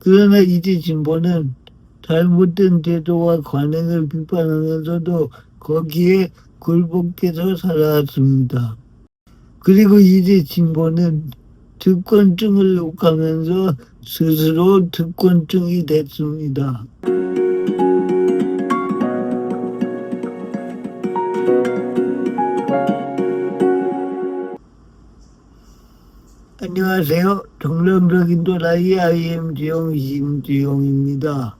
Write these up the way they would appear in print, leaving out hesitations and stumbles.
그러나 이제 진보는 잘못된 제도와 관행을 비판하면서도 거기에 굴복해서 살아왔습니다. 그리고 이제 진보는 특권층을 욕하면서 스스로 특권층이 됐습니다. 안녕하세요. 정상적인 또라이 IM 지용 심지용입니다.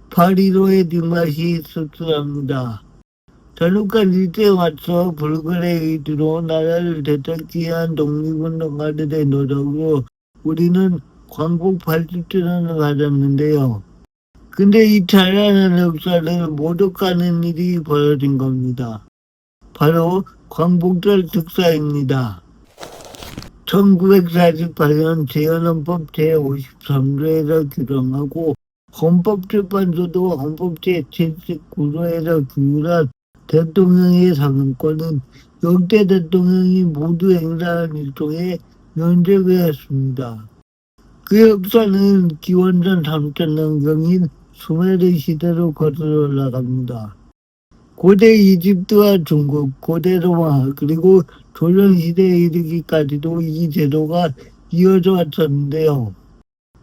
8.15의 뒷맛이 씁쓸합니다. 전후간 일제에 맞서 불굴의 의지로 나라를 되찾기 위한 독립운동가들의 노력으로 우리는 광복 80주년을 맞았는데요. 근데 이 찬란한 역사를 모독하는 일이 벌어진 겁니다. 바로 광복절 특사입니다. 1948년 재헌헌법 제53조에서 규정하고 헌법재판소도 헌법 제79조에서 규율한 대통령의 사면권은 역대 대통령이 모두 행사한 일종의 면제부였습니다. 그 역사는 기원전 3000년경인 수메르 시대로 거슬러 올라갑니다. 고대 이집트와 중국, 고대 로마, 그리고 조선시대에 이르기까지도 이 제도가 이어져 왔었는데요.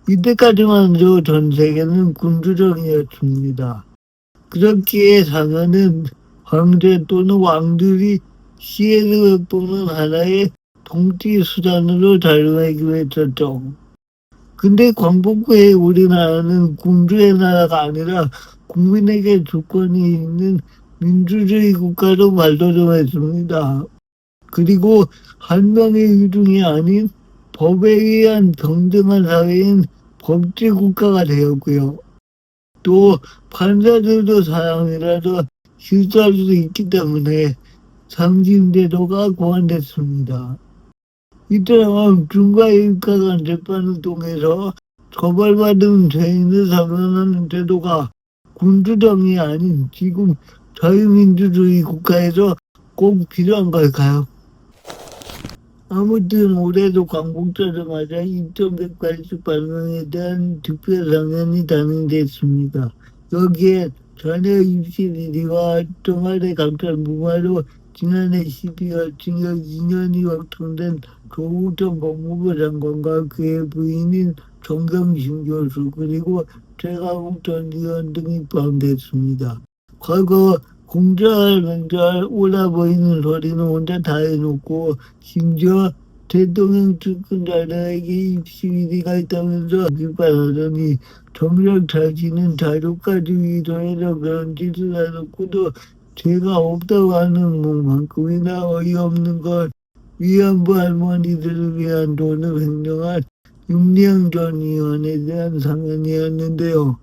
이때까지만 해도 전 세계는 군주정이었습니다. 그렇기에 사면은 황제 또는 왕들이 시혜를 엿보는 하나의 통치 수단으로 자유하기로 했었죠. 근데 광복 후에 우리나라는 군주의 나라가 아니라 국민에게 주권이 있는 민주주의 국가로 발돋움했습니다. 그리고 한 명의 의중이 아닌 법에 의한 평등한 사회인 법治국가가 되었고요. 또 판사들도 사람이라서 실수할 수도 있기 때문에 상징제도가 고안됐습니다. 이처럼 중과일가간 재판을 통해서 처벌받은 죄인을 사면하는 제도가 군주정이 아닌 지금 자유민주주의 국가에서 꼭 필요한 걸까요? 아무튼 올해도 광복절을 맞아 2188명에 대한 특별상연이 단행됐습니다. 여기에 자녀 입시 비리와 청와대 감찰 무마로 지난해 12월 징역 2년이 확정된 조국 전 법무부 장관과 그의 부인인 정경심 교수 그리고 최강욱 전 의원 등이 포함됐습니다. 과거 공자할 맹자할 옳아 보이는 소리는 혼자 다 해놓고 심지어 대통령 측근 자녀에게 입시 비리가 있다면서 비판하더니 정작 자신은 자료까지 위조해서 그런 짓을 해놓고도 죄가 없다고 하는 것만큼이나 어이없는 것. 위안부 할머니들을 위한 돈을 횡령한 윤리영 전 의원에 대한 사면이었는데요.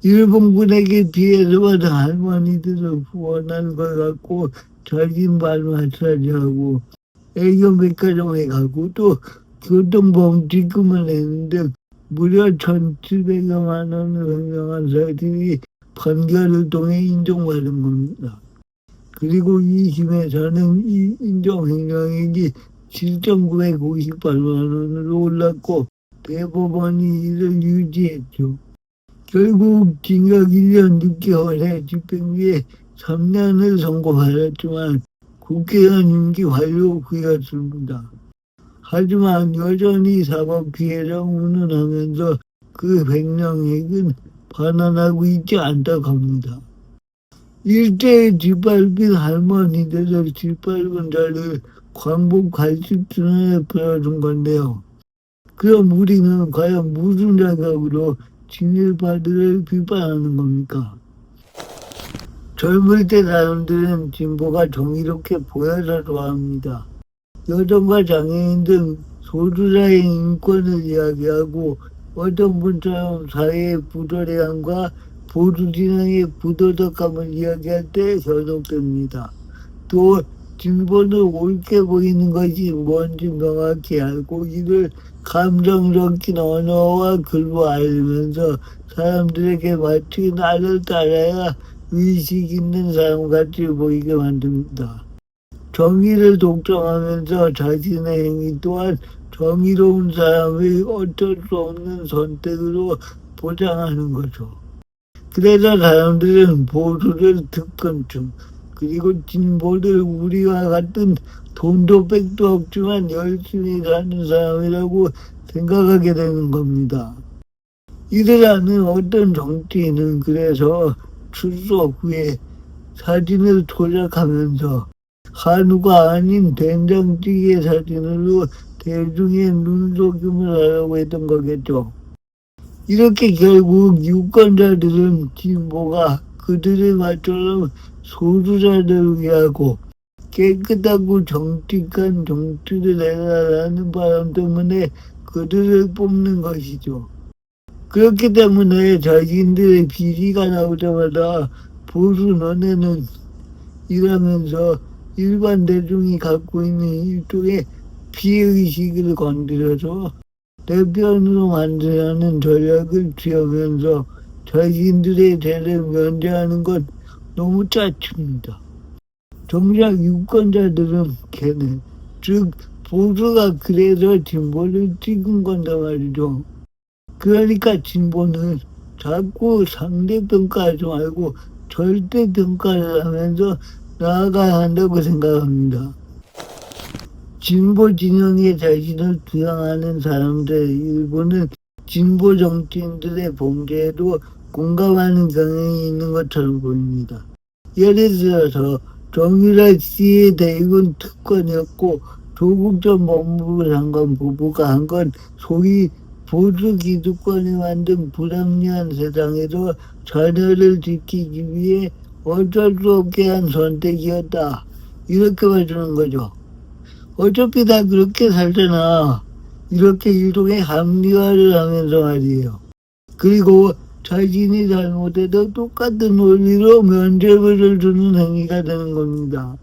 일본군에게 피해를 받은 할머니들을 후원한 걸 갖고 자신 발 마사지하고 애교 백화점에 가고 또 교통보험 지급을 했는데 무려 1,700여만 원을 횡령한 사실이 판결을 통해 인정받은 겁니다. 그리고 2심에서는 이 인정횡령액이 7,958만 원으로 올랐고 대법원이 이를 유지했죠. 결국 징역 1년 6개월에 집행유예 3년을 선고받았지만 국회의원 임기 완료 후였습니다. 하지만 여전히 사법 피해자 운운하면서 그 횡령액은 반환하고 있지 않다고 합니다. 일제에 짓밟힌 할머니들을 짓밟은 자를 광복 80주년에 풀어준 건데요. 그럼 우리는 과연 무슨 자격으로 친일파들을 비판하는 겁니까? 젊을 때 사람들은 진보가 정의롭게 보여서 좋아합니다. 여성과 장애인 등 소수자의 인권을 이야기하고 어떤 분처럼 사회의 부도래함과 보수진영의 부도덕함을 이야기할 때 현혹됩니다. 또 진보는 옳게 보이는 것이 뭔지 명확히 알고 이를 감정 섞인 언어와 글로 알리면서 사람들에게 마치 나를 따라야 의식 있는 사람같이 보이게 만듭니다. 정의를 독점하면서 자신의 행위 또한 정의로운 사람의 어쩔 수 없는 선택으로 보장하는 거죠. 그래서 사람들은 보수를 특권층, 그리고 진보를 우리와 같은 돈도 백도 없지만 열심히 사는 사람이라고 생각하게 되는 겁니다. 이들하는 어떤 정치인은 그래서 출석 후에 사진을 조작하면서 한우가 아닌 된장찌개 사진으로 대중의 눈속임을 하려고 했던 거겠죠. 이렇게 결국 유권자들은 진보가 그들의 말처럼 소수자들을 위하고 깨끗하고 정직한 정치를 해라라는 바람 때문에 그들을 뽑는 것이죠. 그렇기 때문에 자신들의 비리가 나오자마자 보수 너네는 이러면서 일반 대중이 갖고 있는 일종의 피해의식을 건드려서 내 편으로 만들려는 전략을 취하면서 자신들의 죄를 면제하는 건 너무 짜칩니다. 정작 유권자들은 걔네, 즉 보수가 그래서 진보를 찍은 건다 말이죠. 그러니까 진보는 자꾸 상대평가하지 말고 절대평가를 하면서 나아가야 한다고 생각합니다. 진보 진영에 자신을 투영하는 사람들 일부는 진보 정치인들의 범죄에도 공감하는 경향이 있는 것처럼 보입니다. 예를 들어서 정유라 씨의 대입은 특권이었고 조국 전 법무부 장관 부부가 한 건 소위 보수 기득권이 만든 불합리한 세상에서 자녀를 지키기 위해 어쩔 수 없게 한 선택이었다. 이렇게 봐주는 거죠. 어차피 다 그렇게 살잖아. 이렇게 일종의 합리화를 하면서 말이에요. 그리고 자신이 잘못해도 똑같은 원리로 면죄부를 주는 행위가 되는 겁니다.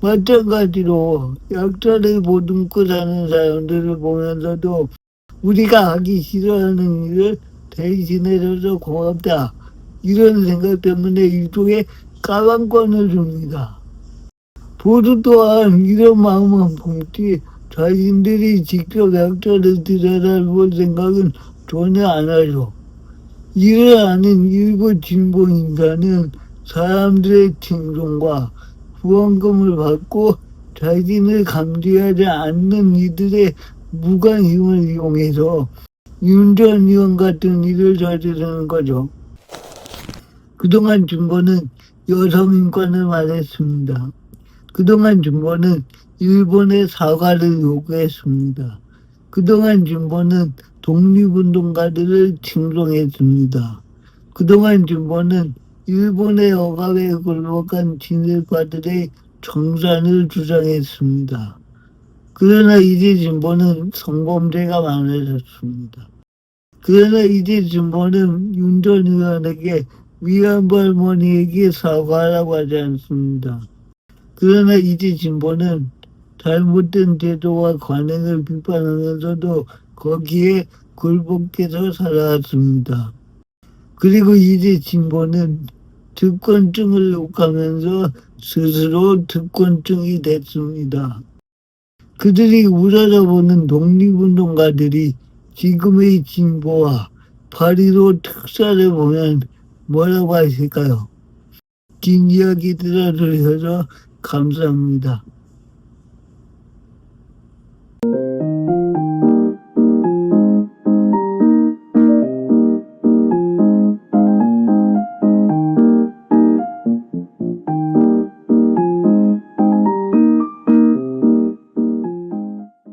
마찬가지로 약자를 보듬고 사는 사람들을 보면서도 우리가 하기 싫어하는 일을 대신해줘서 고맙다. 이런 생각 때문에 일종의 까방권을 줍니다. 보수 또한 이런 마음만 품지 자신들이 직접 약자를 들여다볼 생각은 전혀 안 하죠. 이를 아는 일부 진보 인사는 사람들의 칭송과 후원금을 받고 자신을 감지하지 않는 이들의 무관 힘을 이용해서 윤 전 의원 같은 일을 저지르는 거죠. 그동안 진보는 여성 인권을 말했습니다. 그동안 진보는 일본의 사과를 요구했습니다. 그동안 진보는 독립운동가들을 칭송했습니다. 그동안 진보는 일본의 억압에 굴복한 친일파들의 청산을 주장했습니다. 그러나 이제 진보는 성범죄가 많아졌습니다. 그러나 이제 진보는 윤 전 의원에게 위안부 할머니에게 사과하라고 하지 않습니다. 그러나 이제 진보는 잘못된 제도와 관행을 비판하면서도 거기에 굴복해서 살아왔습니다. 그리고 이제 진보는 특권층을 욕하면서 스스로 특권층이 됐습니다. 그들이 우러러보는 독립운동가들이 지금의 진보와 8.15 특사를 보면 뭐라고 하실까요? 긴 이야기 들어주셔서 감사합니다.